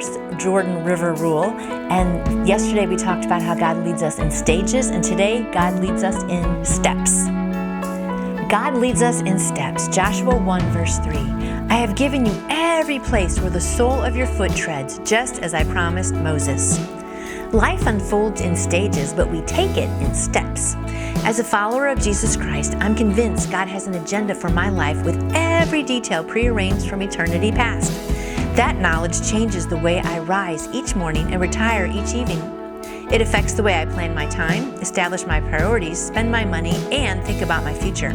first Jordan River rule, and yesterday we talked about how God leads us in stages, and today God leads us in steps. God leads us in steps. Joshua 1 verse 3. I have given you every place where the sole of your foot treads, just as I promised Moses. Life unfolds in stages, but we take it in steps. As a follower of Jesus Christ, I'm convinced God has an agenda for my life with every detail prearranged from eternity past. That knowledge changes the way I rise each morning and retire each evening. It affects the way I plan my time, establish my priorities, spend my money, and think about my future.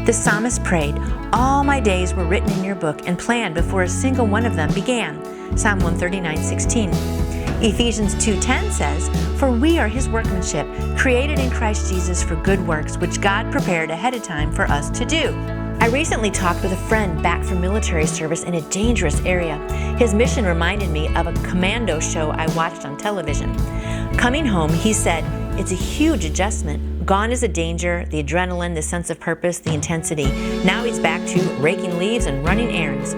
The psalmist prayed, all my days were written in your book and planned before a single one of them began. Psalm 139:16. Ephesians 2:10 says, for we are his workmanship, created in Christ Jesus for good works, which God prepared ahead of time for us to do. I recently talked with a friend back from military service in a dangerous area. His mission reminded me of a commando show I watched on television. Coming home, he said, it's a huge adjustment. Gone is the danger, the adrenaline, the sense of purpose, the intensity. Now he's back to raking leaves and running errands.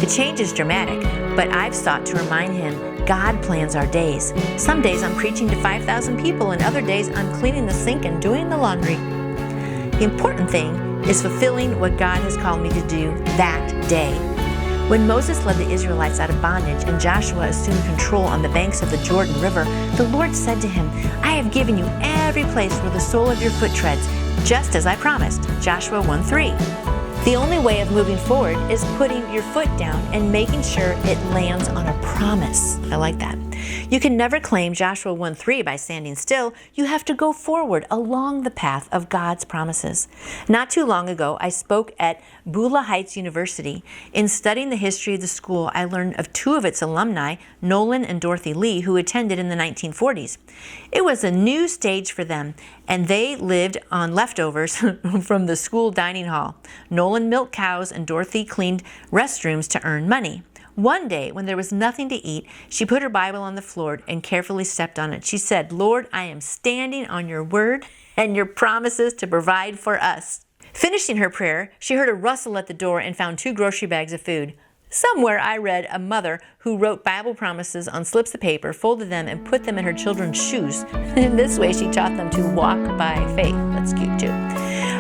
The change is dramatic, but I've sought to remind him God plans our days. Some days I'm preaching to 5,000 people, and other days I'm cleaning the sink and doing the laundry. The important thing is fulfilling what God has called me to do that day. When Moses led the Israelites out of bondage and Joshua assumed control on the banks of the Jordan River, the Lord said to him, I have given you every place where the sole of your foot treads, just as I promised. Joshua 1:3. The only way of moving forward is putting your foot down and making sure it lands on a promise. I like that. You can never claim Joshua 1:3 by standing still. You have to go forward along the path of God's promises. Not too long ago, I spoke at Beulah Heights University. In studying the history of the school, I learned of two of its alumni, Nolan and Dorothy Lee, who attended in the 1940s. It was a new stage for them, and they lived on leftovers from the school dining hall. Nolan milked cows and Dorothy cleaned restrooms to earn money. One day, when there was nothing to eat, she put her Bible on the floor and carefully stepped on it. She said, Lord, I am standing on your word and your promises to provide for us. Finishing her prayer, she heard a rustle at the door and found 2 grocery bags of food. Somewhere I read a mother who wrote Bible promises on slips of paper, folded them, and put them in her children's shoes. In this way, she taught them to walk by faith. That's cute, too.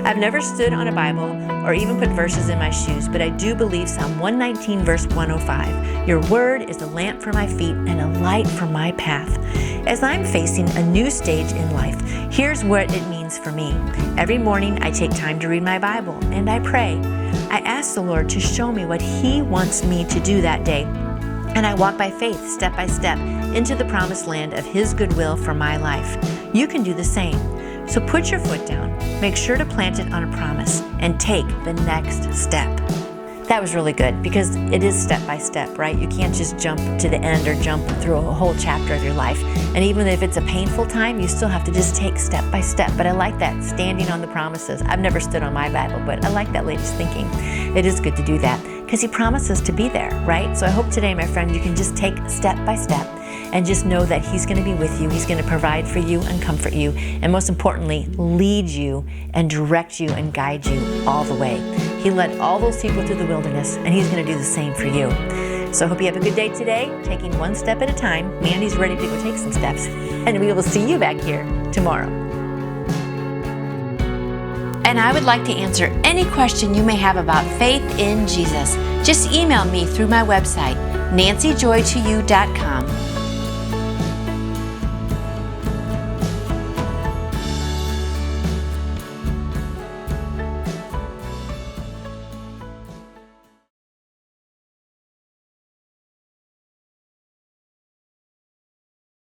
I've never stood on a Bible or even put verses in my shoes, but I do believe Psalm 119, verse 105. Your word is a lamp for my feet and a light for my path. As I'm facing a new stage in life, here's what it means for me. Every morning, I take time to read my Bible and I pray. I ask the Lord to show me what He wants me to do that day. And I walk by faith, step by step, into the promised land of His goodwill for my life. You can do the same. So put your foot down, make sure to plant it on a promise, and take the next step. That was really good because it is step by step, right? You can't just jump to the end or jump through a whole chapter of your life. And even if it's a painful time, you still have to just take step by step. But I like that, standing on the promises. I've never stood on my Bible, but I like that lady's thinking. It is good to do that because He promises to be there, right? So I hope today, my friend, you can just take step by step and just know that He's going to be with you. He's going to provide for you and comfort you. And most importantly, lead you and direct you and guide you all the way. He led all those people through the wilderness, and He's going to do the same for you. So I hope you have a good day today, taking one step at a time. Mandy's ready to go take some steps, and we will see you back here tomorrow. And I would like to answer any question you may have about faith in Jesus. Just email me through my website, nancyjoytoyou.com.